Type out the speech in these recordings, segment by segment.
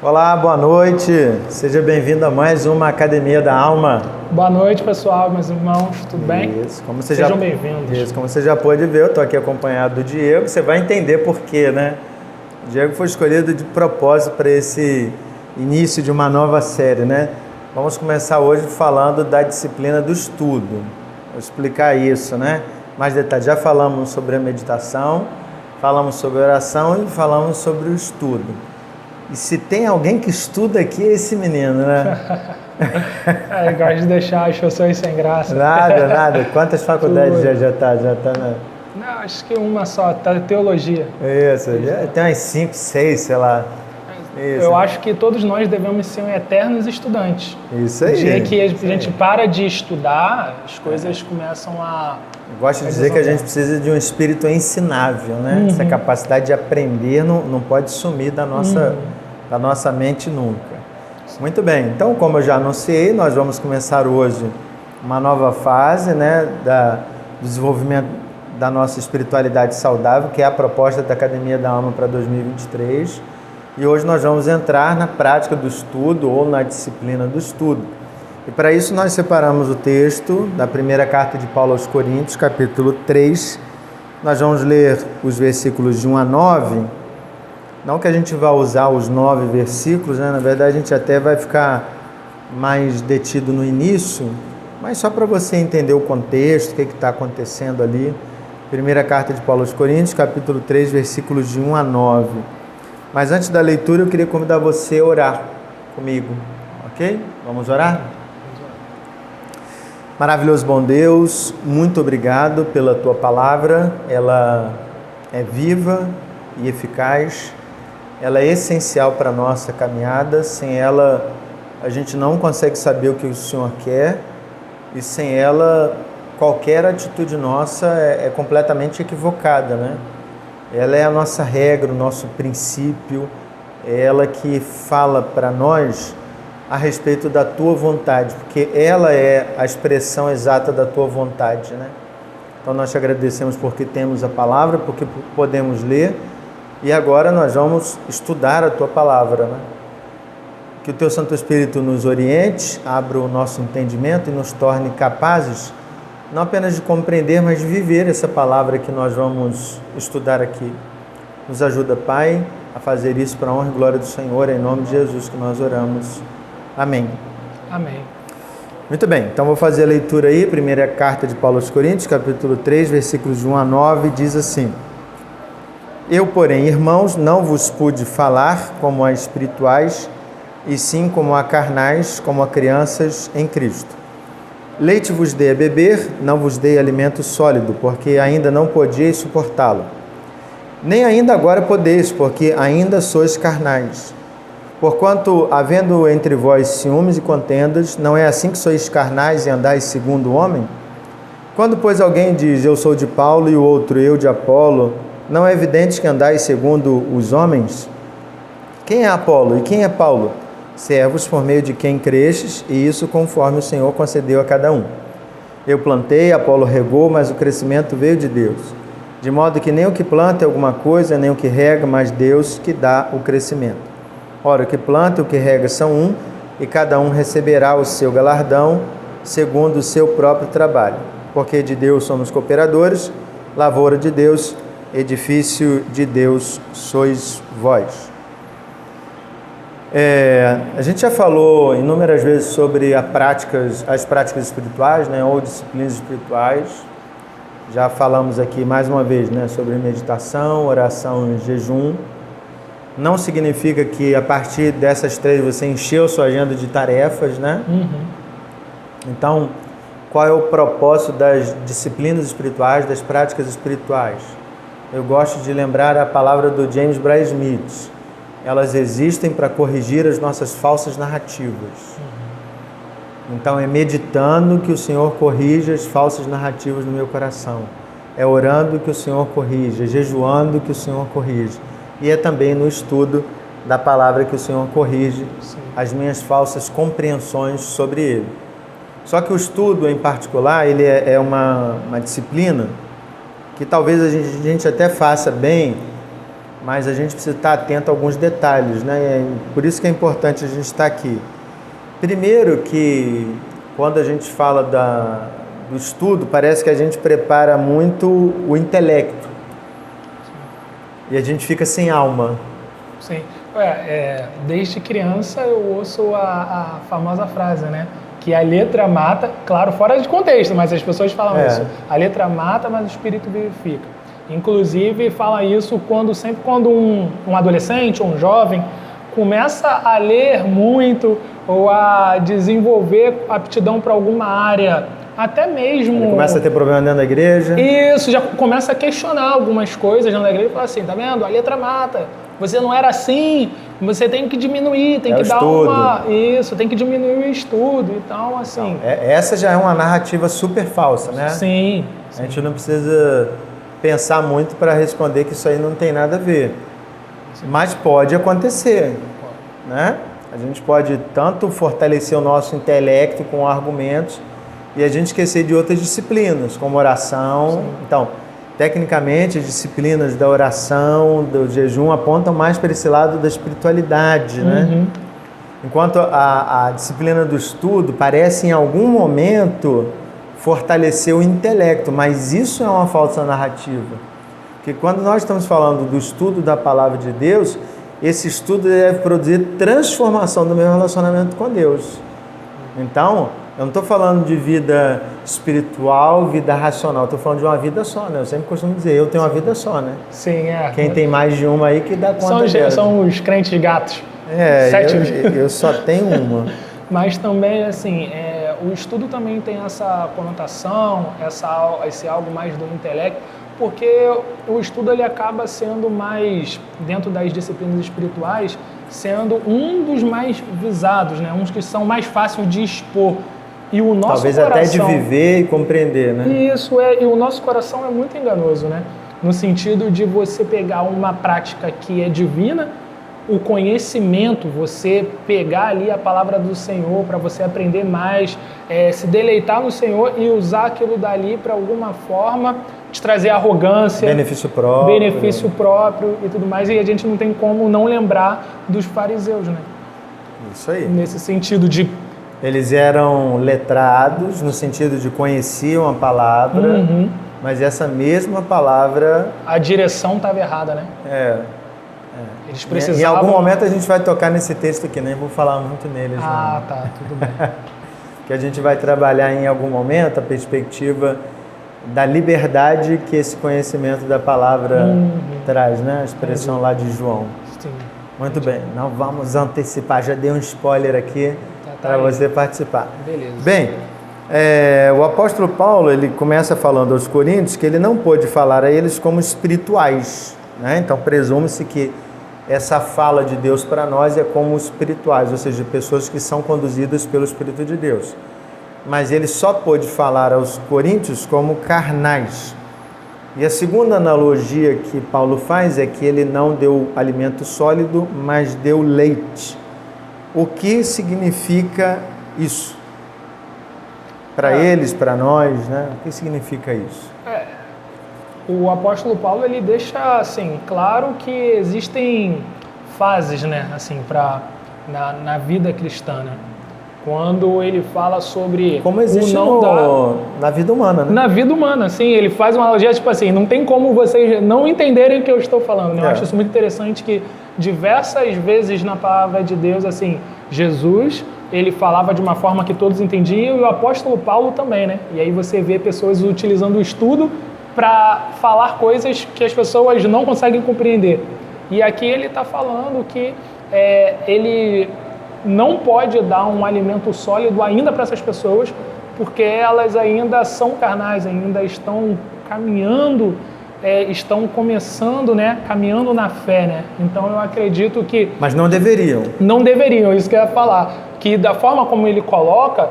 Olá, boa noite. Seja bem-vindo a mais uma Academia da Alma. Boa noite, pessoal, meus irmãos, tudo bem? Isso, Sejam bem-vindos. Isso, como você já pôde ver, eu estou aqui acompanhado do Diego. Você vai entender por quê, né? O Diego foi escolhido de propósito para esse início de uma nova série, né? Vamos começar hoje falando da disciplina do estudo. Vou explicar isso, né? Mais detalhes. Já falamos sobre a meditação, falamos sobre a oração e falamos sobre o estudo. E se tem alguém que estuda aqui, é esse menino, né? Eu gosto de deixar as pessoas sem graça. Nada. Quantas faculdades já tá na... Não, acho que uma só, teologia. Isso, tem umas 5, 6, sei lá. Isso. Eu acho que todos nós devemos ser eternos estudantes. Isso aí. No dia que a gente para de estudar, as coisas começam a... Eu gosto de dizer que a gente precisa de um espírito ensinável, né? Essa capacidade de aprender não pode sumir da nossa mente nunca. Muito bem, então como eu já anunciei, nós vamos começar hoje uma nova fase, né, do desenvolvimento da nossa espiritualidade saudável, que é a proposta da Academia da Alma para 2023. E hoje nós vamos entrar na prática do estudo ou na disciplina do estudo. E para isso nós separamos o texto da primeira carta de Paulo aos Coríntios, capítulo 3. Nós vamos ler os versículos de 1 a 9. Não que a gente vá usar os 9 versículos, né? Na verdade a gente até vai ficar mais detido no início, mas só para você entender o contexto, o que está acontecendo ali. Primeira carta de Paulo aos Coríntios, capítulo 3, versículos de 1 a 9. Mas antes da leitura eu queria convidar você a orar comigo, ok? Vamos orar? Maravilhoso bom Deus, muito obrigado pela Tua Palavra, ela é viva e eficaz, ela é essencial para a nossa caminhada, sem ela a gente não consegue saber o que o Senhor quer e sem ela qualquer atitude nossa é completamente equivocada, né? Ela é a nossa regra, o nosso princípio, é ela que fala para nós a respeito da Tua vontade, porque ela é a expressão exata da Tua vontade, né? Então nós te agradecemos porque temos a palavra, porque podemos ler e agora nós vamos estudar a Tua palavra, né? Que o Teu Santo Espírito nos oriente, abra o nosso entendimento e nos torne capazes não apenas de compreender, mas de viver essa palavra que nós vamos estudar aqui. Nos ajuda, Pai, a fazer isso para a honra e glória do Senhor, em nome de Jesus que nós oramos. Amém. Amém. Muito bem, então vou fazer a leitura aí, primeira carta de Paulo aos Coríntios, capítulo 3, versículos de 1 a 9, diz assim: Eu, porém, irmãos, não vos pude falar como a espirituais, e sim como a carnais, como a crianças em Cristo. Leite vos dei a beber, não vos dei alimento sólido, porque ainda não podieis suportá-lo. Nem ainda agora podeis, porque ainda sois carnais. Porquanto, havendo entre vós ciúmes e contendas, não é assim que sois carnais e andais segundo o homem? Quando, pois, alguém diz, eu sou de Paulo, e o outro, eu de Apolo, não é evidente que andais segundo os homens? Quem é Apolo e quem é Paulo? Servos por meio de quem crestes, e isso conforme o Senhor concedeu a cada um. Eu plantei, Apolo regou, mas o crescimento veio de Deus. De modo que nem o que planta é alguma coisa, nem o que rega, mas Deus que dá o crescimento. Ora, o que planta e o que rega são um, e cada um receberá o seu galardão, segundo o seu próprio trabalho. Porque de Deus somos cooperadores, lavoura de Deus, edifício de Deus sois vós. A gente já falou inúmeras vezes sobre as práticas espirituais, né, ou disciplinas espirituais. Já falamos aqui mais uma vez, né, sobre meditação, oração e jejum. Não significa que a partir dessas três você encheu sua agenda de tarefas, né? Então, qual é o propósito das disciplinas espirituais, das práticas espirituais? Eu gosto de lembrar a palavra do James Bryan Smith. Elas existem para corrigir as nossas falsas narrativas. Então é meditando que o Senhor corrige as falsas narrativas no meu coração. É orando que o Senhor corrige, é jejuando que o Senhor corrige. E é também no estudo da palavra que o Senhor corrige as minhas falsas compreensões sobre Ele. Só que o estudo em particular, ele é uma disciplina que talvez a gente até faça bem, mas a gente precisa estar atento a alguns detalhes, né? Por isso que é importante a gente estar aqui. Primeiro que quando a gente fala do estudo, parece que a gente prepara muito o intelecto. E a gente fica sem alma. Sim. Desde criança eu ouço a famosa frase, né? Que a letra mata, claro, fora de contexto, mas as pessoas falam isso. A letra mata, mas o espírito vivifica. Inclusive, fala isso sempre quando um adolescente ou um jovem começa a ler muito ou a desenvolver aptidão para alguma área, até mesmo... Ele começa a ter problema dentro da igreja. Isso, já começa a questionar algumas coisas dentro da igreja e fala assim, tá vendo? A letra mata. Você não era assim, você tem que diminuir, tem que dar uma... Isso, tem que diminuir o estudo. Então, assim... Então, essa já é uma narrativa super falsa, né? Sim. A gente não precisa pensar muito para responder que isso aí não tem nada a ver. Sim. Mas pode acontecer, né? A gente pode tanto fortalecer o nosso intelecto com argumentos e a gente esquecer de outras disciplinas, como oração. Sim. Então, tecnicamente, as disciplinas da oração, do jejum, apontam mais para esse lado da espiritualidade, né? Enquanto a disciplina do estudo parece, em algum momento, fortalecer o intelecto, mas isso é uma falsa narrativa. Porque quando nós estamos falando do estudo da Palavra de Deus, esse estudo deve produzir transformação do meu relacionamento com Deus. Então, eu não estou falando de vida espiritual, vida racional, estou falando de uma vida só, né? Eu sempre costumo dizer, eu tenho uma vida só, né? Sim, Quem tem mais de uma aí que dá conta dela. São os crentes gatos. Eu só tenho uma. Mas também, assim, o estudo também tem essa conotação, esse algo mais do intelecto, porque o estudo ele acaba sendo mais, dentro das disciplinas espirituais, sendo um dos mais visados, né? Uns que são mais fáceis de expor. E o nosso talvez coração, até de viver e compreender, né? Isso, e o nosso coração é muito enganoso, né? No sentido de você pegar uma prática que é divina, o conhecimento, você pegar ali a palavra do Senhor para você aprender mais, se deleitar no Senhor e usar aquilo dali para alguma forma te trazer arrogância, benefício próprio e tudo mais, e a gente não tem como não lembrar dos fariseus, né? Isso aí. Nesse sentido de... Eles eram letrados, no sentido de conheciam a palavra, mas essa mesma palavra... A direção estava errada, né? Eles precisavam... Em algum momento a gente vai tocar nesse texto aqui, nem vou falar muito neles. Tá, tudo bem. Que a gente vai trabalhar em algum momento a perspectiva da liberdade que esse conhecimento da palavra traz, né? A expressão lá de João. Sim. Muito bem, não vamos antecipar, já dei um spoiler aqui para você participar. Beleza. Bem, o apóstolo Paulo, ele começa falando aos Coríntios que ele não pôde falar a eles como espirituais, né? Então presume-se que essa fala de Deus para nós é como espirituais, ou seja, pessoas que são conduzidas pelo Espírito de Deus. Mas ele só pôde falar aos coríntios como carnais. E a segunda analogia que Paulo faz é que ele não deu alimento sólido, mas deu leite. O que significa isso? Para eles, para nós, né? O que significa isso? O apóstolo Paulo, ele deixa assim claro que existem fases, né, assim, na vida cristã, né? Quando ele fala sobre... Como existe na vida humana, né? Na vida humana, sim. Ele faz uma analogia, tipo assim, não tem como vocês não entenderem o que eu estou falando, né? Eu acho isso muito interessante que diversas vezes na palavra de Deus, assim, Jesus, ele falava de uma forma que todos entendiam e o apóstolo Paulo também, né? E aí você vê pessoas utilizando o estudo para falar coisas que as pessoas não conseguem compreender. E aqui ele está falando que ele não pode dar um alimento sólido ainda para essas pessoas, porque elas ainda são carnais, ainda estão caminhando, estão começando, né, caminhando na fé, né? Então eu acredito que... Mas não deveriam. Não deveriam, isso que eu ia falar. Que da forma como ele coloca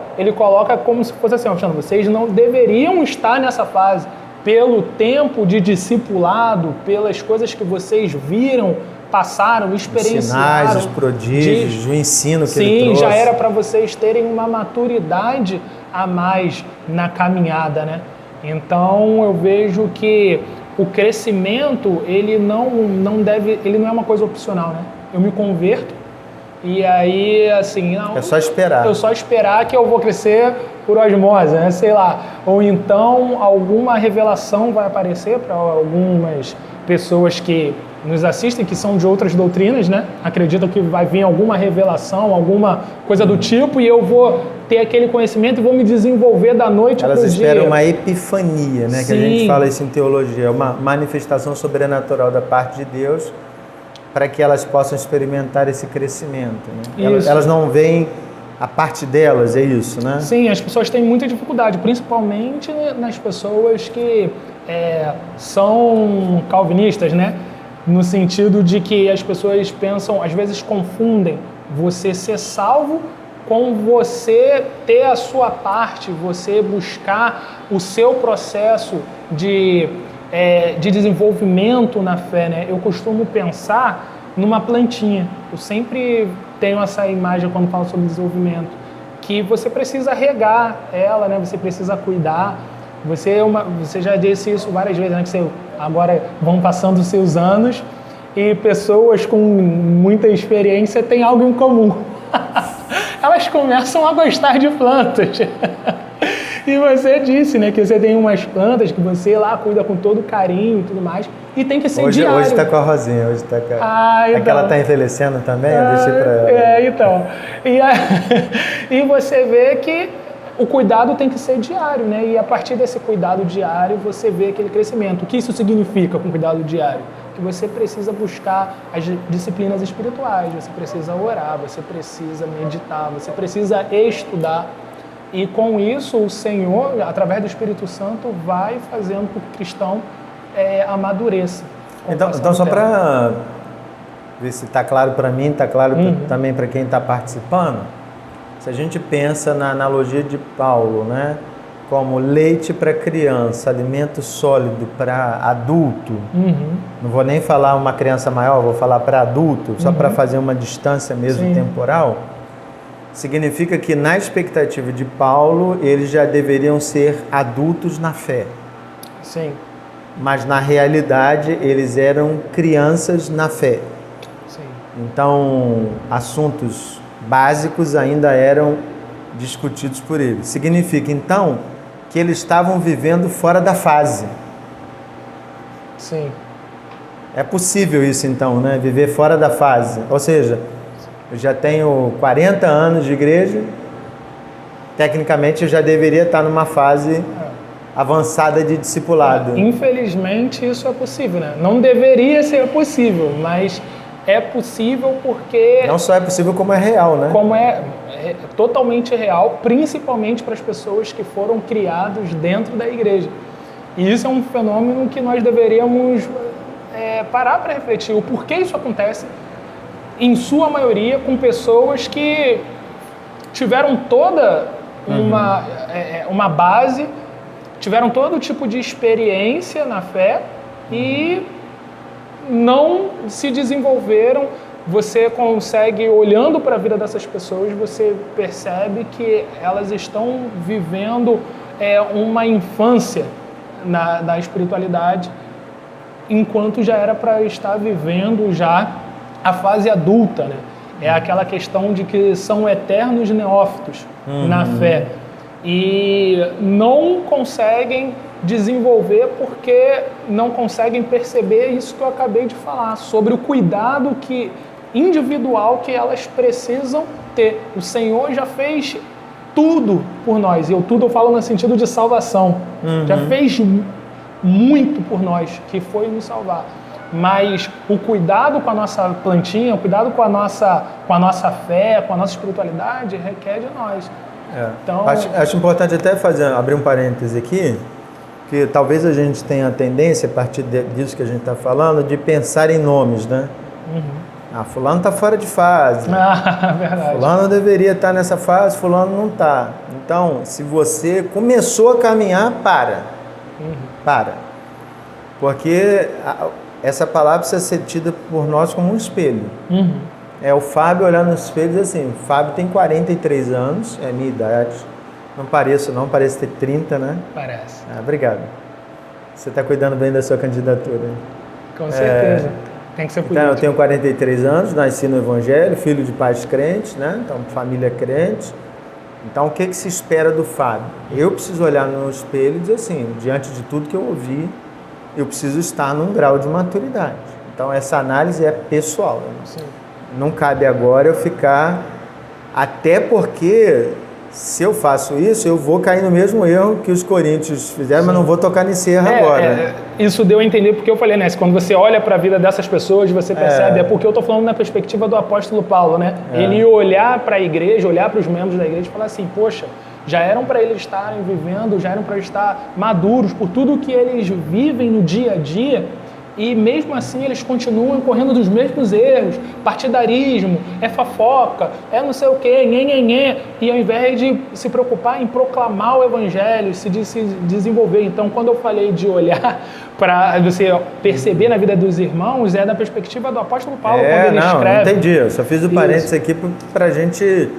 como se fosse assim, Alexandre, vocês não deveriam estar nessa fase, pelo tempo de discipulado, pelas coisas que vocês viram, passaram, experienciaram. Os sinais, os prodígios, o ensino que ele trouxe. Sim, já era para vocês terem uma maturidade a mais na caminhada, né? Então eu vejo que o crescimento, ele não é uma coisa opcional, né? Eu me converto e aí, assim, não... É só esperar. Eu só esperar que eu vou crescer por osmose, né? Sei lá. Ou então, alguma revelação vai aparecer para algumas pessoas que nos assistem, que são de outras doutrinas, né? Acreditam que vai vir alguma revelação, alguma coisa do tipo, e eu vou ter aquele conhecimento e vou me desenvolver da noite para o dia. Elas esperam uma epifania, né? Sim. Que a gente fala isso em teologia, uma manifestação sobrenatural da parte de Deus para que elas possam experimentar esse crescimento. Né? Elas não veem a parte delas, é isso, né? Sim, as pessoas têm muita dificuldade, principalmente nas pessoas que são calvinistas, né? No sentido de que as pessoas pensam, às vezes confundem você ser salvo com você ter a sua parte, você buscar o seu processo de desenvolvimento na fé, né? Eu costumo pensar numa plantinha. Eu sempre tenho essa imagem quando falo sobre desenvolvimento, que você precisa regar ela, né? Você precisa cuidar. Você já disse isso várias vezes, né? Que agora vão passando os seus anos e pessoas com muita experiência têm algo em comum. Elas começam a gostar de plantas. E você disse, né, que você tem umas plantas que você lá cuida com todo carinho e tudo mais, e tem que ser diário. Hoje está com a Rosinha, hoje está com a... então. Aquela está envelhecendo também, eu deixei para ela. Então. E você vê que o cuidado tem que ser diário, né? E a partir desse cuidado diário, você vê aquele crescimento. O que isso significa com cuidado diário? Que você precisa buscar as disciplinas espirituais, você precisa orar, você precisa meditar, você precisa estudar. E com isso, o Senhor, através do Espírito Santo, vai fazendo com que o cristão amadureça. Então só para ver se está claro para mim, está claro também para quem está participando, se a gente pensa na analogia de Paulo, né, como leite para criança, alimento sólido para adulto, não vou nem falar uma criança maior, vou falar para adulto, só para fazer uma distância mesmo temporal, significa que na expectativa de Paulo, eles já deveriam ser adultos na fé. Sim. Mas na realidade, eles eram crianças na fé. Sim. Então, assuntos básicos ainda eram discutidos por eles. Significa, então, que eles estavam vivendo fora da fase. Sim. É possível isso, então, né? Viver fora da fase. Ou seja, eu já tenho 40 anos de igreja, tecnicamente eu já deveria estar numa fase avançada de discipulado. Infelizmente isso é possível, né? Não deveria ser possível, mas é possível porque... Não só é possível, como é real, né? Como é totalmente real, principalmente para as pessoas que foram criadas dentro da igreja. E isso é um fenômeno que nós deveríamos parar para refletir. O porquê isso acontece, em sua maioria, com pessoas que tiveram toda uma base, tiveram todo tipo de experiência na fé e não se desenvolveram. Você consegue, olhando para a vida dessas pessoas, você percebe que elas estão vivendo uma infância na espiritualidade, enquanto já era para estar vivendo já a fase adulta, né? É aquela questão de que são eternos neófitos na fé e não conseguem desenvolver porque não conseguem perceber isso que eu acabei de falar, sobre o cuidado individual que elas precisam ter. O Senhor já fez tudo por nós, e eu falo no sentido de salvação, já fez muito por nós, que foi nos salvar. Mas o cuidado com a nossa plantinha, o cuidado com a nossa fé, com a nossa espiritualidade, requer de nós. Então, acho importante até abrir um parêntese aqui, que talvez a gente tenha a tendência, a partir disso que a gente está falando, de pensar em nomes, né? Fulano está fora de fase. Verdade. Fulano deveria estar nessa fase, fulano não está. Então, se você começou a caminhar, para. Porque essa palavra precisa ser tida por nós como um espelho. É o Fábio olhando no espelho e diz assim, o Fábio tem 43 anos, é a minha idade. Não pareço ter 30, né? Parece. Obrigado. Você está cuidando bem da sua candidatura. Com certeza. Tem que ser político. Então, eu tenho 43 anos, nasci no Evangelho, filho de pais crentes, né? Então, família crente. Então, o que se espera do Fábio? Eu preciso olhar no espelho e dizer assim, diante de tudo que eu ouvi, eu preciso estar num grau de maturidade. Então, essa análise é pessoal. Sim. Não cabe agora eu ficar... Até porque, se eu faço isso, eu vou cair no mesmo erro que os coríntios fizeram, mas não vou tocar nesse erro agora. Isso deu a entender porque eu falei, né? Quando você olha para a vida dessas pessoas, você percebe, porque eu estou falando na perspectiva do apóstolo Paulo, né? Ele olhar para a igreja, olhar para os membros da igreja e falar assim, poxa, já eram para eles estarem vivendo, já eram para eles estar maduros por tudo que eles vivem no dia a dia, e mesmo assim eles continuam correndo dos mesmos erros, partidarismo, é fofoca, é não sei o quê, nhenhenhê, e ao invés de se preocupar em proclamar o evangelho, se desenvolver. Então, quando eu falei de olhar para você perceber na vida dos irmãos, é da perspectiva do apóstolo Paulo, quando ele escreve. Entendi, eu só fiz o parênteses aqui para a gente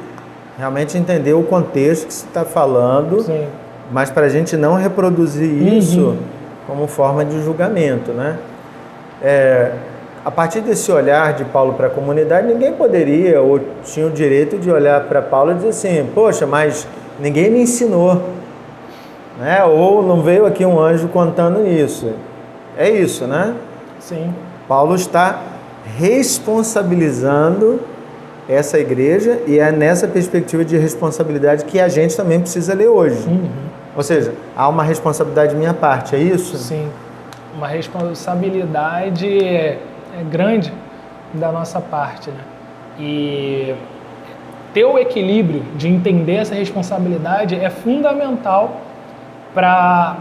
realmente entender o contexto que você está falando, Sim. mas para a gente não reproduzir isso como forma de julgamento, né? A partir desse olhar de Paulo para a comunidade, ninguém poderia ou tinha o direito de olhar para Paulo e dizer assim, poxa, mas ninguém me ensinou, né? Ou não veio aqui um anjo contando isso. É isso, né? Sim. Paulo está responsabilizando essa igreja e é nessa perspectiva de responsabilidade que a gente também precisa ler hoje. Ou seja, há uma responsabilidade de minha parte, é isso? Sim. Uma responsabilidade grande da nossa parte, né? E ter o equilíbrio de entender essa responsabilidade é fundamental para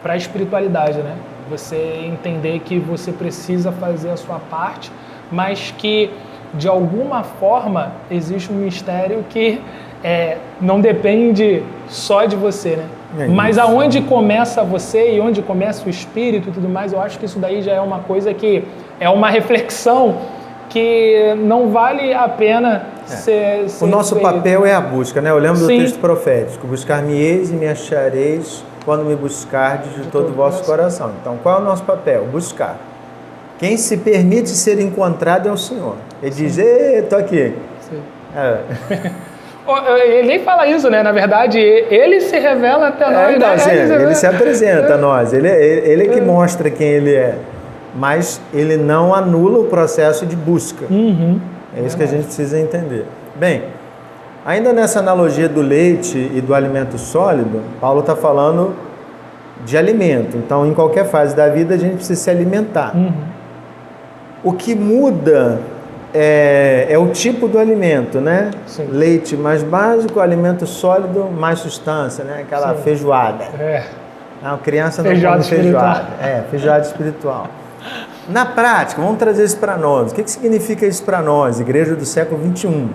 a espiritualidade, né? Você entender que você precisa fazer a sua parte, mas que de alguma forma existe um mistério que não depende só de você, né? Mas aonde começa você e onde começa o espírito e tudo mais, eu acho que isso daí já é uma coisa que é uma reflexão que não vale a pena ser o nosso feito. Papel é a busca, né? Olhando do Sim. texto profético, buscar-me-eis e me achareis quando me buscardes de todo o vosso coração. Então, qual é o nosso papel? Buscar. Quem se permite ser encontrado é o Senhor. Ele diz, estou aqui. Sim. Ele nem fala isso, né? Na verdade, ele se revela até nós. Então, assim, ele se apresenta a nós. Ele que mostra quem ele é. Mas ele não anula o processo de busca. É isso que a gente precisa entender. Bem, ainda nessa analogia do leite e do alimento sólido, Paulo está falando de alimento. Então, em qualquer fase da vida, a gente precisa se alimentar. O que muda é o tipo do alimento, né? Sim. Leite mais básico, alimento sólido, mais substância, né? Aquela feijoada. Não, criança não come feijoada. Feijoada espiritual. Na prática, vamos trazer isso para nós. O que significa isso para nós, igreja do século XXI?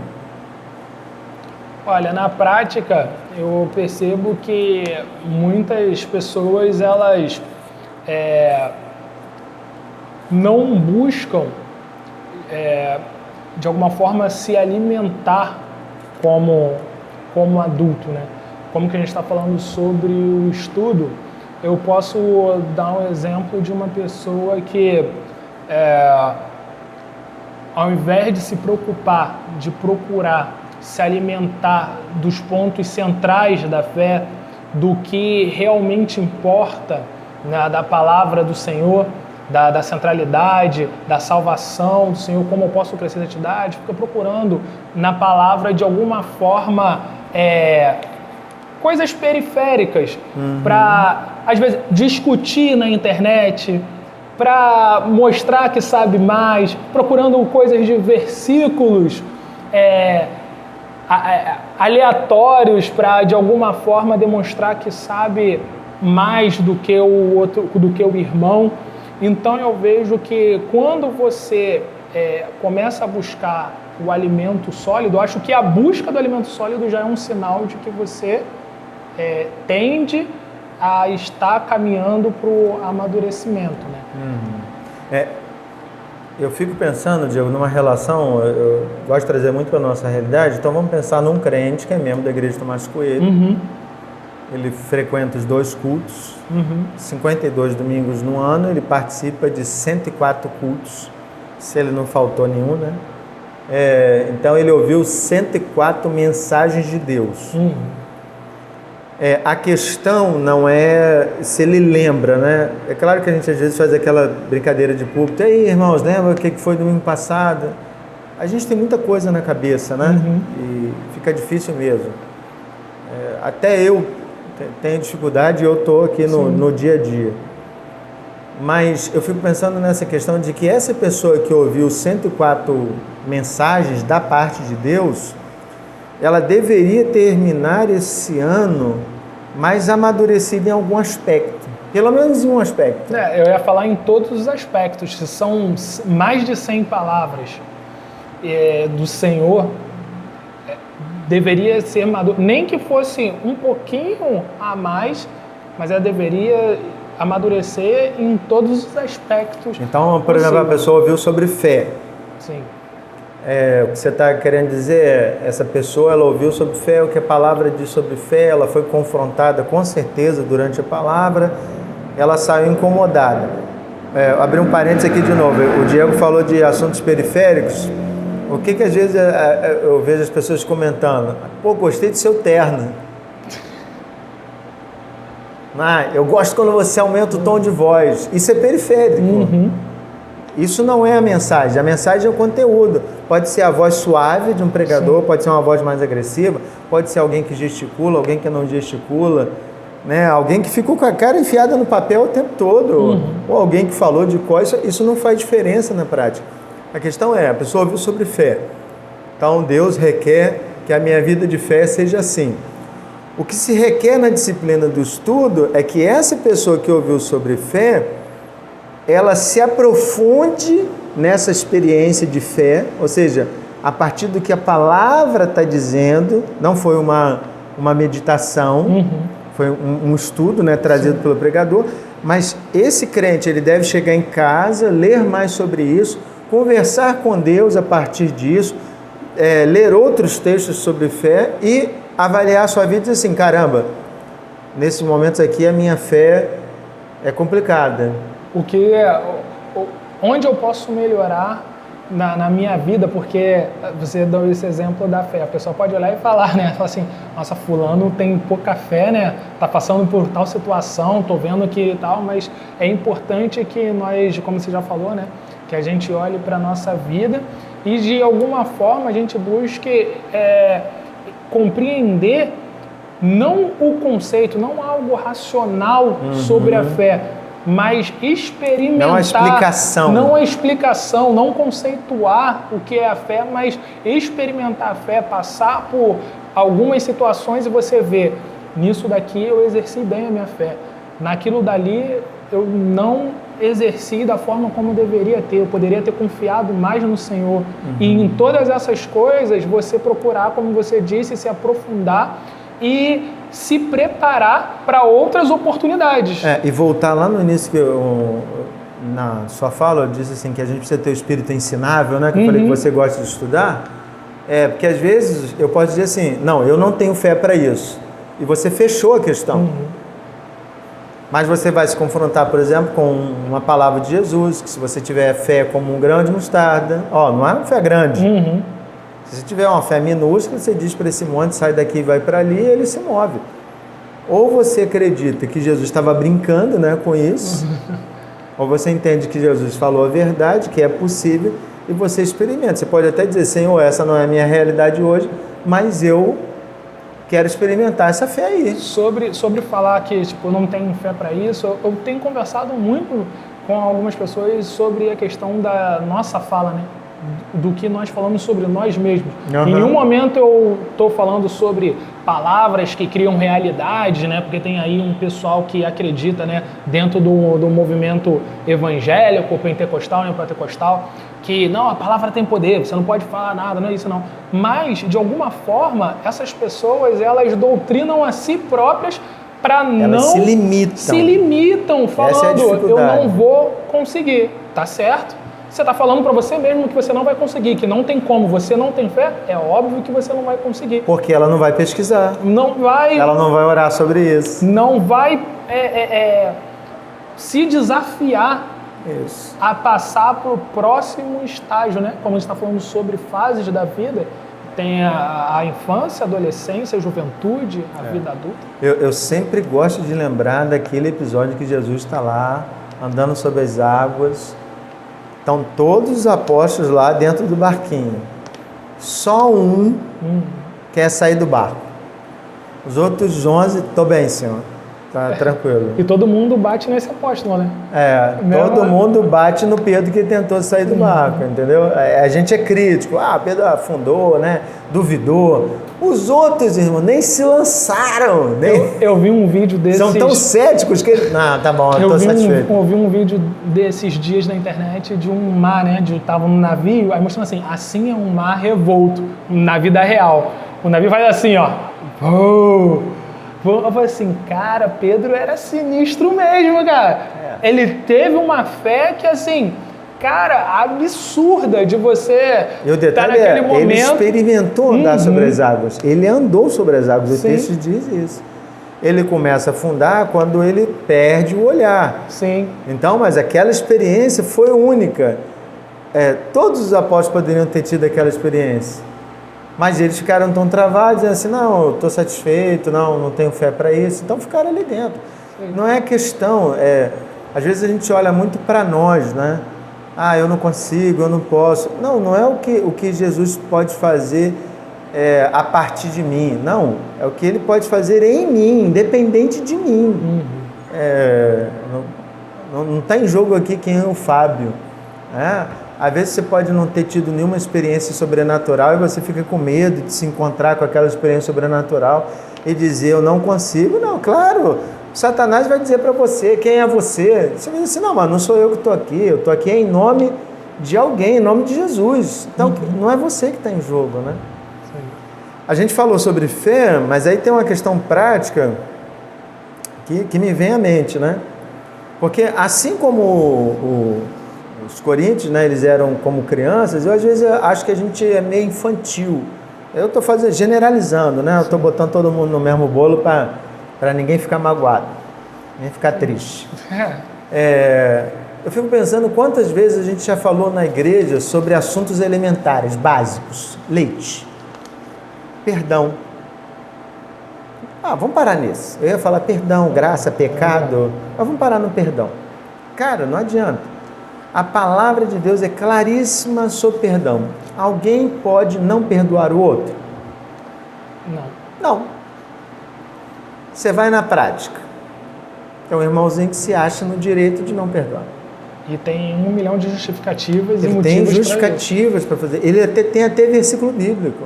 Olha, na prática, eu percebo que muitas pessoas, elas não buscam, de alguma forma, se alimentar como adulto, né? Como que a gente está falando sobre o estudo, eu posso dar um exemplo de uma pessoa que, ao invés de se preocupar, de procurar se alimentar dos pontos centrais da fé, do que realmente importa, né, da palavra do Senhor, da centralidade, da salvação do Senhor, como eu posso crescer na santidade, fica procurando na palavra, de alguma forma, coisas periféricas para, às vezes, discutir na internet, para mostrar que sabe mais, procurando coisas de versículos aleatórios para, de alguma forma, demonstrar que sabe mais do que o outro, do que o irmão. Então eu vejo que quando você começa a buscar o alimento sólido, eu acho que a busca do alimento sólido já é um sinal de que você tende a estar caminhando para o amadurecimento, né? Eu fico pensando, Diego, numa relação, eu gosto de trazer muito para a nossa realidade, então vamos pensar num crente que é membro da Igreja de Tomás Coelho, ele frequenta os 2 cultos, 52 domingos no ano, ele participa de 104 cultos, se ele não faltou nenhum, né? Então ele ouviu 104 mensagens de Deus. A questão não é se ele lembra, né? É claro que a gente às vezes faz aquela brincadeira de púlpito. E aí, irmãos, lembra o que foi domingo passado? A gente tem muita coisa na cabeça, né? E fica difícil mesmo. Até eu tenho dificuldade e eu estou aqui no dia a dia. Mas eu fico pensando nessa questão de que essa pessoa que ouviu 104 mensagens da parte de Deus, ela deveria terminar esse ano mais amadurecida em algum aspecto. Pelo menos em um aspecto. Eu ia falar em todos os aspectos. Se são mais de 100 palavras do Senhor, deveria ser maduro. Nem que fosse um pouquinho a mais, mas ela deveria amadurecer em todos os aspectos. Então, por exemplo, a pessoa ouviu sobre fé. Sim. O que você está querendo dizer essa pessoa, ela ouviu sobre fé, o que a palavra diz sobre fé, ela foi confrontada com certeza durante a palavra, ela saiu incomodada. Abri um parênteses aqui de novo, o Diego falou de assuntos periféricos. O que às vezes eu vejo as pessoas comentando? Pô, gostei do seu terno. Eu gosto quando você aumenta o tom de voz. Isso é periférico. Isso não é a mensagem é o conteúdo. Pode ser a voz suave de um pregador, pode ser uma voz mais agressiva, pode ser alguém que gesticula, alguém que não gesticula, né? Alguém que ficou com a cara enfiada no papel o tempo todo, ou alguém que falou de coisa. Isso não faz diferença na prática. A questão a pessoa ouviu sobre fé. Então Deus requer que a minha vida de fé seja assim. O que se requer na disciplina do estudo é que essa pessoa que ouviu sobre fé, ela se aprofunde nessa experiência de fé, ou seja, a partir do que a palavra está dizendo, não foi uma meditação, foi um estudo, né, trazido pelo pregador, mas esse crente ele deve chegar em casa, ler mais sobre isso, conversar com Deus a partir disso, ler outros textos sobre fé e avaliar a sua vida e dizer assim, caramba, nesses momentos aqui a minha fé é complicada. Onde eu posso melhorar na minha vida, porque você deu esse exemplo da fé, a pessoa pode olhar e falar, né, fala assim, nossa, fulano tem pouca fé, né, tá passando por tal situação, tô vendo que tal, mas é importante que nós, como você já falou, né, que a gente olhe para a nossa vida e de alguma forma a gente busque compreender não o conceito, não algo racional sobre a fé, mas experimentar. Não a explicação. Não a explicação, não conceituar o que é a fé, mas experimentar a fé, passar por algumas situações e você vê, nisso daqui eu exerci bem a minha fé, naquilo dali eu não exerci da forma como eu deveria ter, eu poderia ter confiado mais no Senhor. E em todas essas coisas, você procurar, como você disse, se aprofundar e se preparar para outras oportunidades. E voltar lá no início, que na sua fala, eu disse assim, que a gente precisa ter o espírito ensinável, né? Que eu falei que você gosta de estudar. Porque às vezes eu posso dizer assim, não, eu não tenho fé para isso. E você fechou a questão. Mas você vai se confrontar, por exemplo, com uma palavra de Jesus, que se você tiver fé como um grão de mostarda, não é uma fé grande. Se você tiver uma fé minúscula, você diz para esse monte, sai daqui e vai para ali, e ele se move. Ou você acredita que Jesus estava brincando, né, com isso, ou você entende que Jesus falou a verdade, que é possível, e você experimenta. Você pode até dizer, Senhor, essa não é a minha realidade hoje, mas eu quero experimentar essa fé aí. Sobre falar que eu não tenho fé para isso, eu tenho conversado muito com algumas pessoas sobre a questão da nossa fala, né? Do que nós falamos sobre nós mesmos. Em um momento eu estou falando sobre palavras que criam realidade, né? Porque tem aí um pessoal que acredita, né? Dentro do movimento evangélico, pentecostal, neopentecostal, que não, a palavra tem poder, você não pode falar nada, não é isso não. Mas, de alguma forma, essas pessoas, elas doutrinam a si próprias para não... se limitam. Se limitam, falando, eu não vou conseguir, tá certo? Você está falando para você mesmo que você não vai conseguir, que não tem como, você não tem fé, é óbvio que você não vai conseguir. Porque ela não vai pesquisar. Não vai... Ela não vai orar sobre isso. Não vai se desafiar a passar para o próximo estágio, né? Como a gente está falando sobre fases da vida, tem a infância, a adolescência, a juventude, a vida adulta. Eu sempre gosto de lembrar daquele episódio que Jesus está lá, andando sobre as águas. Estão todos os apóstolos lá dentro do barquinho. Só um quer sair do barco. Os outros 11, estou bem, Senhor. Tá tranquilo. E todo mundo bate nesse apóstolo, né? Todo mundo bate no Pedro que tentou sair do barco, entendeu? A gente é crítico. Pedro afundou, né? Duvidou. Os outros, irmão, nem se lançaram. Eu vi um vídeo desses... São tão céticos que... Não, tá bom, eu tô satisfeito. Eu vi um vídeo desses dias na internet de um mar, né? Tava num navio, aí mostrando assim é um mar revolto, na vida real. O navio faz assim, ó. Eu falei assim, cara, Pedro era sinistro mesmo, cara. Ele teve uma fé que, assim, cara, absurda de você e o detalhe naquele momento. Ele experimentou andar sobre as águas. Ele andou sobre as águas. O texto diz isso. Ele começa a afundar quando ele perde o olhar. Sim. Então, mas aquela experiência foi única. Todos os apóstolos poderiam ter tido aquela experiência. Mas eles ficaram tão travados, dizendo assim, não, eu estou satisfeito, não tenho fé para isso. Então ficaram ali dentro. Sim. Não é questão, às vezes a gente olha muito para nós, né? Eu não consigo, eu não posso. Não é o que Jesus pode fazer a partir de mim. Não, é o que Ele pode fazer em mim, independente de mim. Não está em jogo aqui quem é o Fábio. Às vezes você pode não ter tido nenhuma experiência sobrenatural e você fica com medo de se encontrar com aquela experiência sobrenatural e dizer, eu não consigo. Não, claro, Satanás vai dizer para você, quem é você? Você vai dizer assim, não, mas não sou eu que estou aqui, eu estou aqui em nome de alguém, em nome de Jesus. Então, não é você que está em jogo, né? Sim. A gente falou sobre fé, mas aí tem uma questão prática que me vem à mente, né? Porque assim como os coríntios, né, eles eram como crianças, eu às vezes acho que a gente é meio infantil. Eu estou generalizando, né? Eu estou botando todo mundo no mesmo bolo para ninguém ficar magoado, nem ficar triste. Eu fico pensando quantas vezes a gente já falou na igreja sobre assuntos elementares, básicos. Leite, perdão. Vamos parar nisso. Eu ia falar perdão, graça, pecado, mas vamos parar no perdão. Cara, não adianta. A palavra de Deus é claríssima sobre perdão. Alguém pode não perdoar o outro? Não. Você vai na prática. É um irmãozinho que se acha no direito de não perdoar. E tem 1 milhão de justificativas e motivos. Tem justificativas para fazer. Ele tem até versículo bíblico.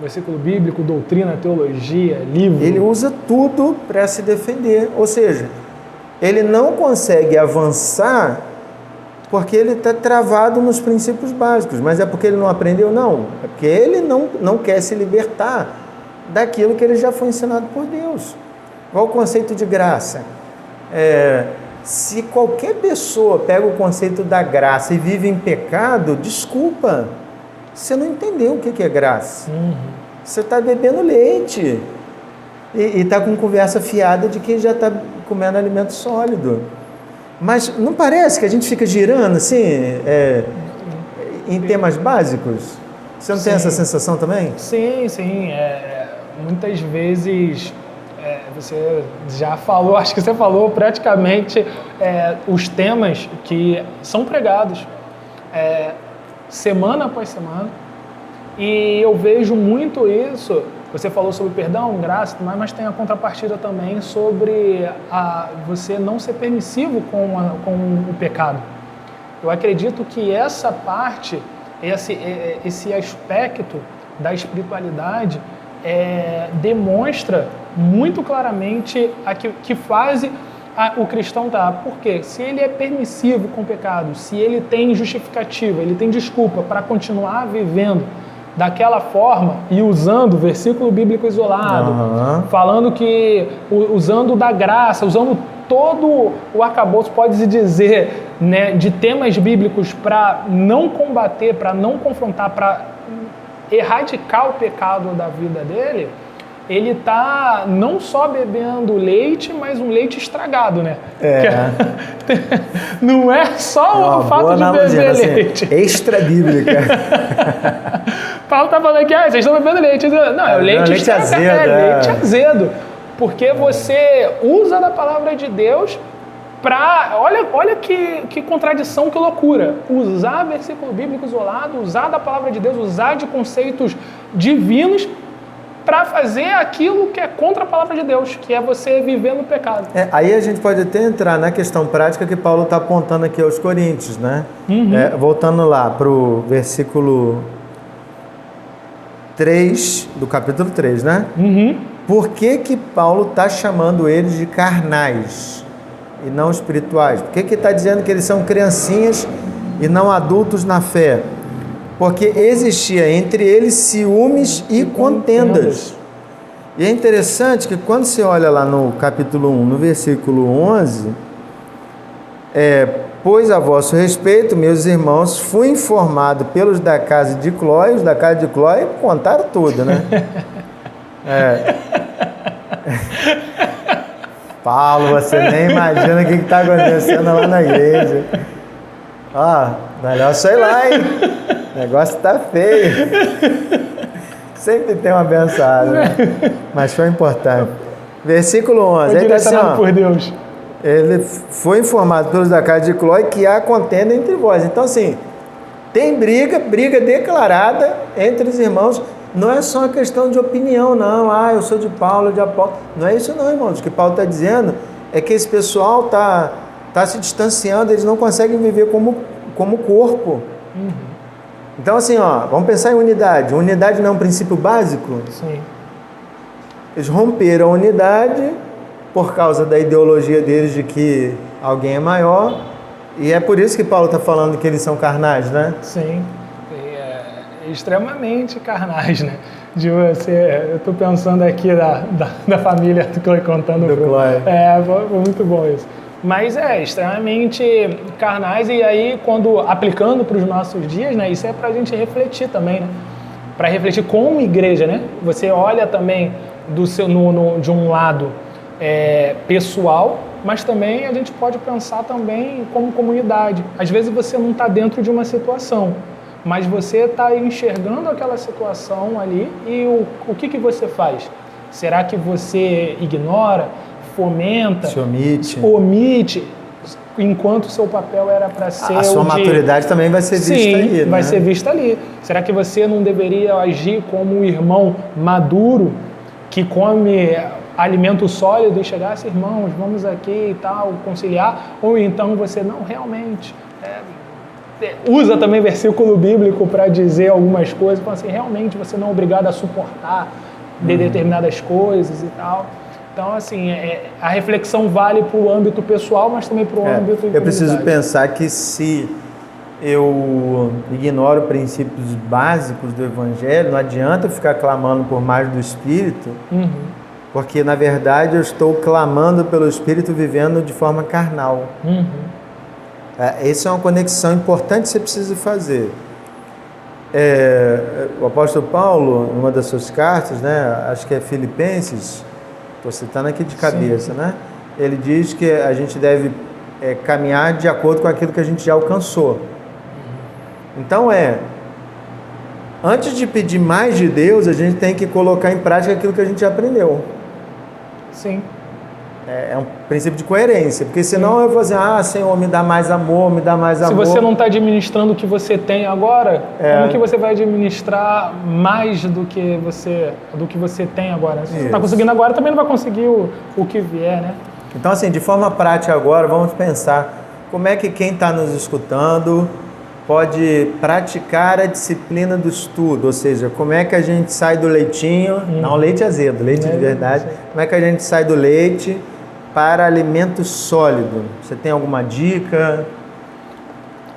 Versículo bíblico, doutrina, teologia, livro. Ele usa tudo para se defender. Ou seja, ele não consegue avançar porque ele está travado nos princípios básicos. Mas é porque ele não aprendeu? Não. É porque ele não quer se libertar daquilo que ele já foi ensinado por Deus. Qual o conceito de graça? Se qualquer pessoa pega o conceito da graça e vive em pecado, desculpa, você não entendeu o que é graça. Você está bebendo leite e está com conversa fiada de quem já está comendo alimento sólido. Mas não parece que a gente fica girando assim, em temas básicos? Você não tem essa sensação também? Sim. Muitas vezes você já falou, acho que você falou praticamente os temas que são pregados semana após semana. E eu vejo muito isso. Você falou sobre perdão, graça, mas tem a contrapartida também sobre você não ser permissivo com o pecado. Eu acredito que essa parte, esse aspecto da espiritualidade demonstra muito claramente que fase o cristão está. Por quê? Se ele é permissivo com o pecado, se ele tem justificativa, ele tem desculpa para continuar vivendo daquela forma e usando versículo bíblico isolado, falando que, usando da graça, usando todo o arcabouço, pode-se dizer, né, de temas bíblicos para não combater, para não confrontar, para erradicar o pecado da vida dele, ele está não só bebendo leite, mas um leite estragado, né? Não é só o fato de beber leite. Assim, extra bíblica. Paulo está falando aqui, vocês estão bebendo leite. Não, é o leite estragado, leite azedo. Porque você usa da palavra de Deus para... Olha que contradição, que loucura. Usar versículo bíblico isolado, usar da palavra de Deus, usar de conceitos divinos para fazer aquilo que é contra a palavra de Deus, que é você viver no pecado. Aí a gente pode até entrar na questão prática que Paulo está apontando aqui aos Coríntios, né? Voltando lá para o versículo 3, do capítulo 3, né? Por que Paulo está chamando eles de carnais e não espirituais? Por que está dizendo que eles são criancinhas e não adultos na fé? Porque existia entre eles ciúmes e contendas. E é interessante que quando você olha lá no capítulo 1, no versículo 11, pois a vosso respeito, meus irmãos, fui informado pelos da casa de Clói, os da casa de Clói contaram tudo, né? Paulo, você nem imagina o que está acontecendo lá na igreja. Melhor sei lá, hein? O negócio tá feio. Sempre tem uma abençoada, né? Mas foi importante. Versículo 11. Foi direcionado por Deus. Ele foi informado pelos da casa de Clói que há contenda entre vós. Então, assim, tem briga declarada entre os irmãos. Não é só uma questão de opinião, não. Eu sou de Paulo, de Apolo. Não é isso não, irmãos. O que Paulo está dizendo é que esse pessoal tá se distanciando, eles não conseguem viver como corpo. Então, assim, vamos pensar em unidade. Unidade não é um princípio básico? Sim. Eles romperam a unidade por causa da ideologia deles de que alguém é maior. E é por isso que Paulo está falando que eles são carnais, né? Sim. Extremamente carnais, né? Eu estou pensando aqui da família do Clói contando. Do Clói. Foi muito bom isso. Mas extremamente carnais, e aí quando aplicando para os nossos dias, né, isso é para a gente refletir também, né? Para refletir como igreja, né? Você olha também de um lado pessoal, mas também a gente pode pensar também como comunidade. Às vezes você não está dentro de uma situação, mas você está enxergando aquela situação ali e o que você faz? Será que você ignora? Fomenta, se omite, enquanto o seu papel era para ser a sua maturidade também vai ser vista ali, né? Vai ser vista ali. Será que você não deveria agir como um irmão maduro que come alimento sólido e chegasse, irmãos, vamos aqui e tal, conciliar? Ou então você não realmente usa também versículo bíblico para dizer algumas coisas, fala assim, realmente você não é obrigado a suportar determinadas coisas e tal. Então, assim, a reflexão vale para o âmbito pessoal, mas também para o âmbito de eu preciso pensar que se eu ignoro princípios básicos do Evangelho, não adianta eu ficar clamando por mais do Espírito, porque, na verdade, eu estou clamando pelo Espírito vivendo de forma carnal. Essa é uma conexão importante que você precisa fazer. O apóstolo Paulo, em uma das suas cartas, né, acho que é Filipenses, estou citando aqui de cabeça, né? Ele diz que a gente deve caminhar de acordo com aquilo que a gente já alcançou. Então antes de pedir mais de Deus, a gente tem que colocar em prática aquilo que a gente já aprendeu. Sim. É um princípio de coerência, porque senão eu vou dizer, Senhor, me dá mais amor, me dá mais amor. Se você não está administrando o que você tem agora, como que você vai administrar mais do que você tem agora? Se você não está conseguindo agora, também não vai conseguir o que vier, né? Então, assim, de forma prática agora, vamos pensar como é que quem está nos escutando pode praticar a disciplina do estudo, ou seja, como é que a gente sai do leitinho, não leite azedo, leite de verdade, como é que a gente sai do leite para alimento sólido? Você tem alguma dica?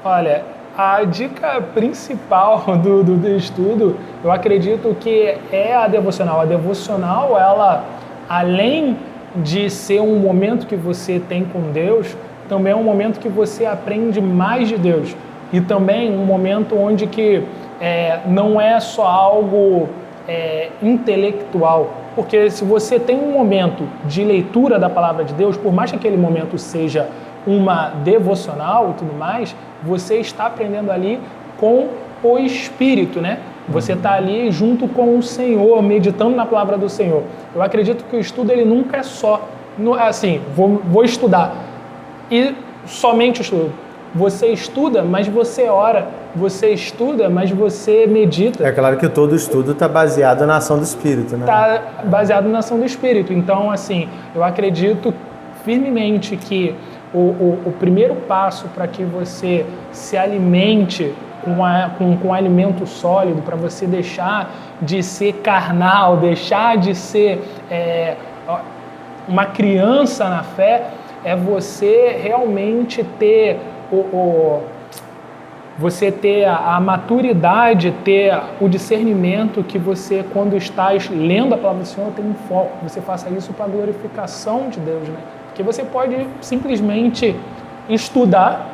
Olha, a dica principal do estudo, eu acredito que é a devocional. A devocional, ela, além de ser um momento que você tem com Deus, também é um momento que você aprende mais de Deus. E também um momento onde que não é só algo intelectual. Porque se você tem um momento de leitura da palavra de Deus, por mais que aquele momento seja uma devocional e tudo mais, você está aprendendo ali com o Espírito, né? Você está ali junto com o Senhor, meditando na palavra do Senhor. Eu acredito que o estudo ele nunca é só, assim, vou estudar e somente estudo. Você estuda, mas você ora. Você estuda, mas você medita. É claro que todo estudo está baseado na ação do Espírito, né? Está baseado na ação do Espírito. Então, assim, eu acredito firmemente que o primeiro passo para que você se alimente com alimento sólido, para você deixar de ser carnal, deixar de ser uma criança na fé, é você realmente ter você ter a maturidade, ter o discernimento que você, quando está lendo a palavra do Senhor, tem um foco. Você faça isso para a glorificação de Deus, né? Porque você pode simplesmente estudar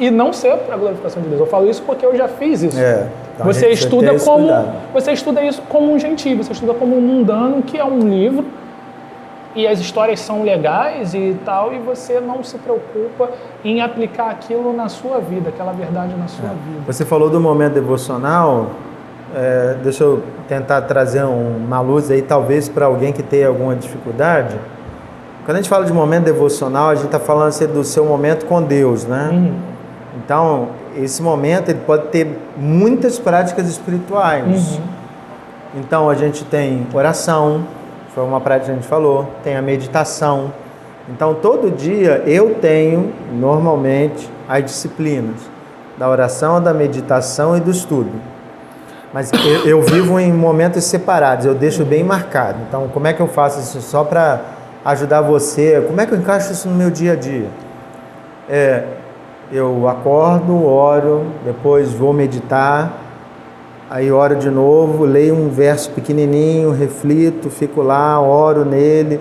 e não ser para a glorificação de Deus. Eu falo isso porque eu já fiz isso. Então você estuda isso como um gentio, você estuda como um mundano, que é um livro, e as histórias são legais e tal, e você não se preocupa em aplicar aquilo na sua vida, aquela verdade na sua vida. Você falou do momento devocional, deixa eu tentar trazer uma luz aí, talvez para alguém que tenha alguma dificuldade. Quando a gente fala de momento devocional, a gente está falando assim, do seu momento com Deus, né? Então, esse momento ele pode ter muitas práticas espirituais. Então, a gente tem oração, foi uma prática que a gente falou, tem a meditação. Então, todo dia eu tenho, normalmente, as disciplinas da oração, da meditação e do estudo. Mas eu vivo em momentos separados, eu deixo bem marcado. Então, como é que eu faço isso só para ajudar você? Como é que eu encaixo isso no meu dia a dia? Eu acordo, oro, depois vou meditar, aí oro de novo, leio um verso pequenininho, reflito, fico lá, oro nele,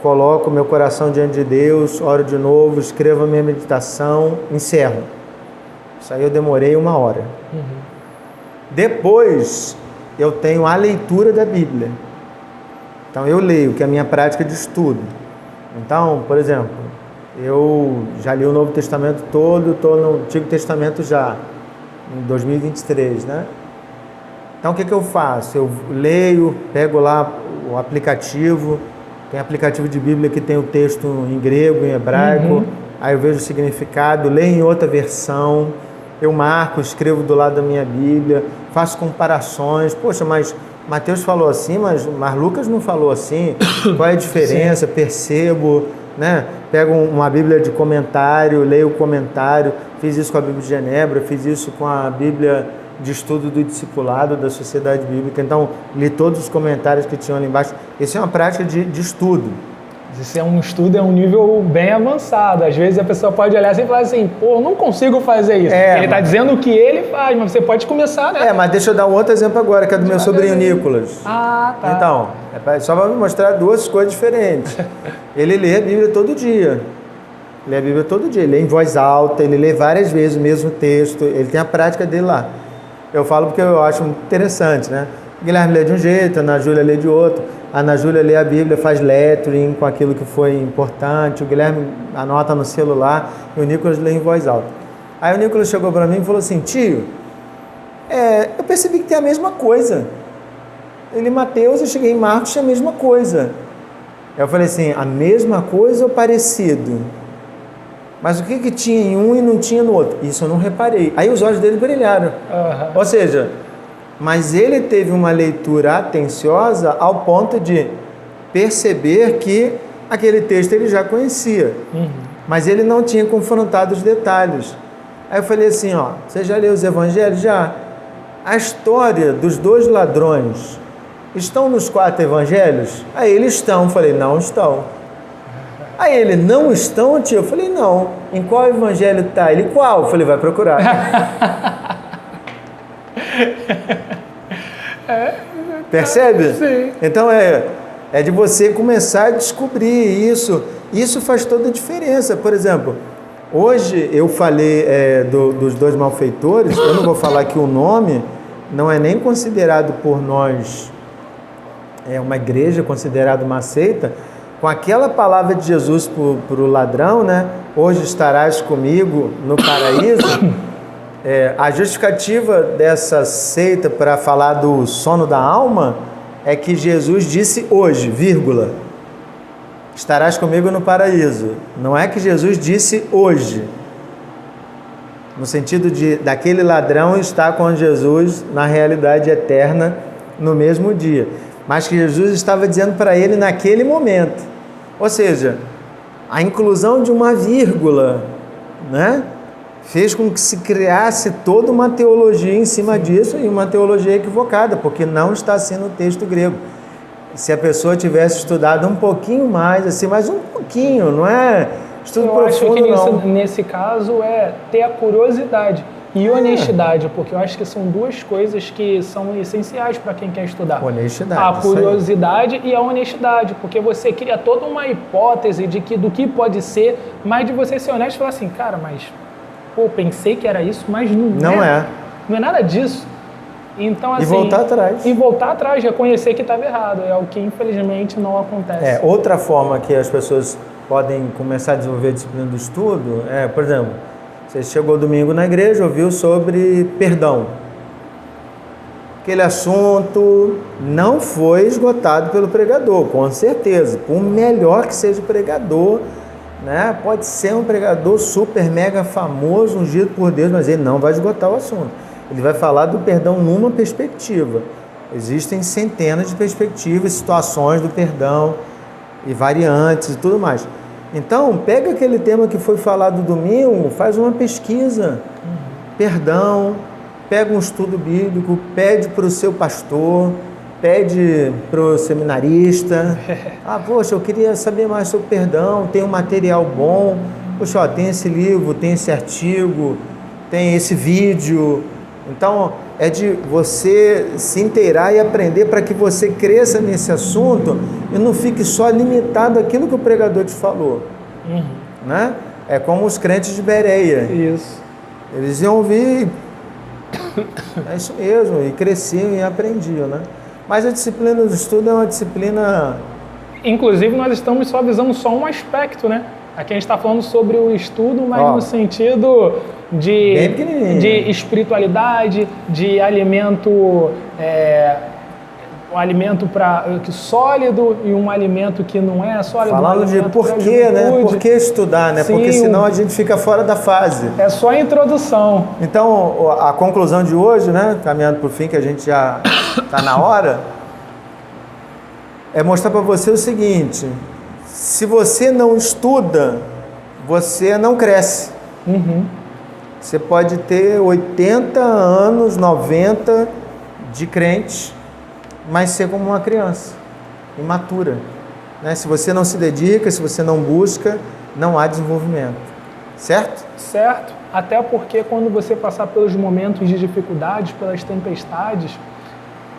coloco meu coração diante de Deus, oro de novo, escrevo a minha meditação, encerro. Isso aí eu demorei 1 hora. Depois eu tenho a leitura da Bíblia. Então eu leio, que é a minha prática de estudo. Então, por exemplo, eu já li o Novo Testamento todo, estou no Antigo Testamento já, em 2023, né? Então, o que eu faço? Eu leio, pego lá o aplicativo, tem aplicativo de Bíblia que tem o texto em grego, em hebraico, aí eu vejo o significado, leio em outra versão, eu marco, escrevo do lado da minha Bíblia, faço comparações. Poxa, mas Mateus falou assim, mas Lucas não falou assim, qual é a diferença? Percebo, né? Pego uma Bíblia de comentário, leio o comentário, fiz isso com a Bíblia de Genebra, fiz isso com a Bíblia de estudo do discipulado da Sociedade Bíblica, então li todos os comentários que tinham ali embaixo. Isso é uma prática de estudo. Isso é um estudo, é um nível bem avançado. Às vezes a pessoa pode olhar assim e falar assim, eu não consigo fazer isso. Ele está dizendo o que ele faz, mas você pode começar, né? Mas deixa eu dar um outro exemplo agora, que é do meu sobrinho Nicolas. Tá. Então, só para me mostrar duas coisas diferentes. Ele lê a Bíblia todo dia. Ele lê em voz alta, ele lê várias vezes o mesmo texto, ele tem a prática dele lá. Eu falo porque eu acho muito interessante, né? O Guilherme lê de um jeito, a Ana Júlia lê de outro. A Ana Júlia lê a Bíblia, faz lettering com aquilo que foi importante. O Guilherme anota no celular e o Nicolas lê em voz alta. Aí o Nicolas chegou para mim e falou assim, tio, eu percebi que tem a mesma coisa. Eu li Mateus, eu cheguei em Marcos, tinha a mesma coisa. Eu falei assim, a mesma coisa ou parecido? Mas o que tinha em um e não tinha no outro? Isso eu não reparei. Aí os olhos dele brilharam. Ou seja, mas ele teve uma leitura atenciosa ao ponto de perceber que aquele texto ele já conhecia. Mas ele não tinha confrontado os detalhes. Aí eu falei assim, você já leu os evangelhos? Já. A história dos 2 ladrões estão nos 4 evangelhos? Aí eles estão. Eu falei, não estão. Aí ele, não estão, tio? Eu falei, não. Em qual evangelho está? Ele, qual? Eu falei, vai procurar. Percebe? Sim. Então É de você começar a descobrir isso. Isso faz toda a diferença. Por exemplo, hoje eu falei dos dois malfeitores. Eu não vou falar que o nome não é nem considerado por nós, é uma igreja, considerado uma seita. Com aquela palavra de Jesus para o ladrão, né? Hoje estarás comigo no paraíso. A justificativa dessa seita para falar do sono da alma é que Jesus disse hoje, vírgula, estarás comigo no paraíso. Não é que Jesus disse hoje, no sentido daquele ladrão estar com Jesus na realidade eterna no mesmo dia, mas que Jesus estava dizendo para ele naquele momento. Ou seja, a inclusão de uma vírgula, né, fez com que se criasse toda uma teologia em cima disso, e uma teologia equivocada, porque não está assim no texto grego. Se a pessoa tivesse estudado um pouquinho mais, assim, mas um pouquinho, não é estudo profundo, não. Eu acho que nesse caso é ter a curiosidade e honestidade, porque eu acho que são duas coisas que são essenciais para quem quer estudar. Honestidade. A curiosidade e a honestidade, porque você cria toda uma hipótese do que pode ser, mas de você ser honesto e falar assim, cara, mas pensei que era isso, mas não é. Não é nada disso. Então, assim, e voltar atrás. E voltar atrás, reconhecer que estava errado. É o que, infelizmente, não acontece. Outra forma que as pessoas podem começar a desenvolver a disciplina do estudo por exemplo, você chegou domingo na igreja, ouviu sobre perdão. Aquele assunto não foi esgotado pelo pregador, com certeza. Por melhor que seja o pregador, né? Pode ser um pregador super mega famoso, ungido por Deus, mas ele não vai esgotar o assunto. Ele vai falar do perdão numa perspectiva. Existem centenas de perspectivas, situações do perdão e variantes e tudo mais. Então, pega aquele tema que foi falado domingo, faz uma pesquisa. Perdão, pega um estudo bíblico, pede para o seu pastor, pede para o seminarista. Poxa, eu queria saber mais sobre perdão, tem um material bom. Poxa, tem esse livro, tem esse artigo, tem esse vídeo. Então, é de você se inteirar e aprender para que você cresça nesse assunto e não fique só limitado àquilo que o pregador te falou. Né? É como os crentes de Bereia. Isso. Eles iam ouvir, é isso mesmo, e cresciam e aprendiam, né? Mas a disciplina do estudo é uma disciplina... Inclusive, nós estamos só visando só um aspecto, né? Aqui a gente está falando sobre o estudo, mas no sentido de espiritualidade, de alimento, um alimento sólido e um alimento que não é sólido. Falando de porquê, né? Por que estudar, né? Sim, porque senão a gente fica fora da fase. É só a introdução. Então, a conclusão de hoje, né? Caminhando para o fim, que a gente já está na hora, é mostrar para você o seguinte: se você não estuda, você não cresce. Você pode ter 80 anos, 90 de crente, mas ser como uma criança, imatura. Né? Se você não se dedica, se você não busca, não há desenvolvimento. Certo? Certo. Até porque quando você passar pelos momentos de dificuldades, pelas tempestades,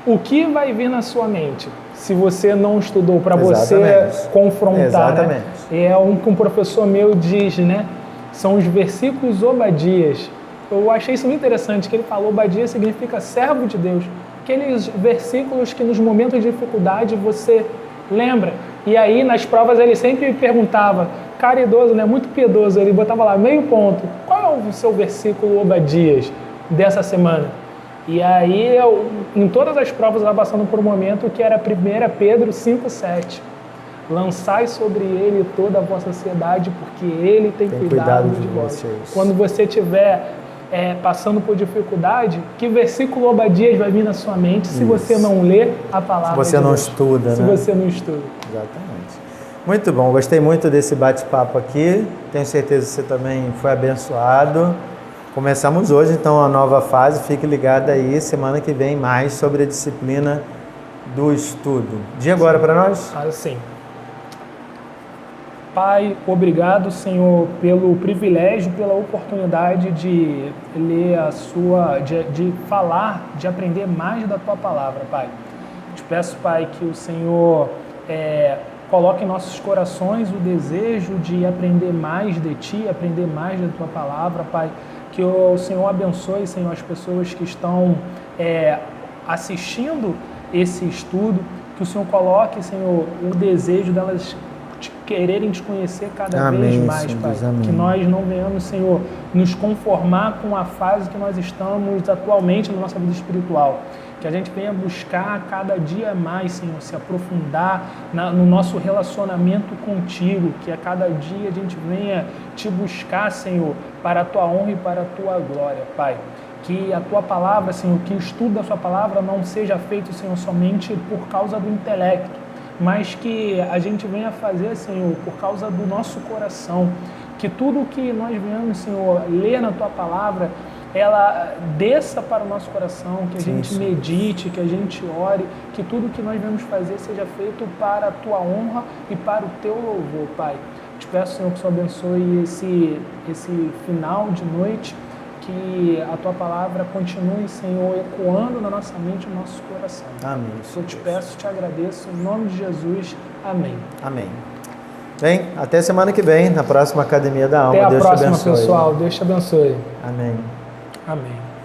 o que vai vir na sua mente? Se você não estudou para você confrontar. Exatamente. Né? É que um professor meu diz, né? São os versículos Obadias. Eu achei isso muito interessante, que ele falou Obadia significa servo de Deus. Aqueles versículos que nos momentos de dificuldade você lembra. E aí nas provas ele sempre perguntava, caridoso, né? Muito piedoso, ele botava lá meio ponto. Qual é o seu versículo Obadias dessa semana? E aí, em todas as provas, eu estava passando por um momento que era 1 Pedro 5,7. Lançai sobre ele toda a vossa ansiedade, porque ele tem cuidado de vós. Quando você estiver passando por dificuldade, que versículo Obadias vai vir na sua mente se você não ler a palavra de Deus? Se você não estuda, Se você não estuda. Exatamente. Muito bom, gostei muito desse bate-papo aqui. Tenho certeza que você também foi abençoado. Começamos hoje, então, a nova fase. Fique ligado aí, semana que vem, mais sobre a disciplina do estudo. Diga agora para nós. Sim. Pai, obrigado, Senhor, pelo privilégio, pela oportunidade de ler de falar, de aprender mais da Tua Palavra, Pai. Te peço, Pai, que o Senhor coloque em nossos corações o desejo de aprender mais de Ti, aprender mais da Tua palavra, Pai. Que o Senhor abençoe, Senhor, as pessoas que estão assistindo esse estudo, que o Senhor coloque, Senhor, o desejo delas quererem te conhecer cada vez mais, Pai. Que nós não venhamos, Senhor, nos conformar com a fase que nós estamos atualmente na nossa vida espiritual. Que a gente venha buscar cada dia mais, Senhor, se aprofundar no nosso relacionamento contigo, que a cada dia a gente venha te buscar, Senhor, para a Tua honra e para a Tua glória, Pai. Que a Tua palavra, Senhor, que o estudo da Sua palavra não seja feito, Senhor, somente por causa do intelecto, mas que a gente venha fazer, Senhor, por causa do nosso coração. Que tudo que nós venhamos, Senhor, ler na Tua palavra, ela desça para o nosso coração, que a gente medite, que a gente ore, que tudo que nós vamos fazer seja feito para a Tua honra e para o Teu louvor, Pai. Te peço, Senhor, que o Senhor abençoe esse final de noite, que a Tua palavra continue, Senhor, ecoando na nossa mente e no nosso coração. Amém. Eu te peço, te agradeço, em nome de Jesus. Amém. Amém. Bem, até semana que vem, na próxima Academia da Alma. Até a Deus próxima, te abençoe. pessoal. Deus te abençoe. Amém. Amém.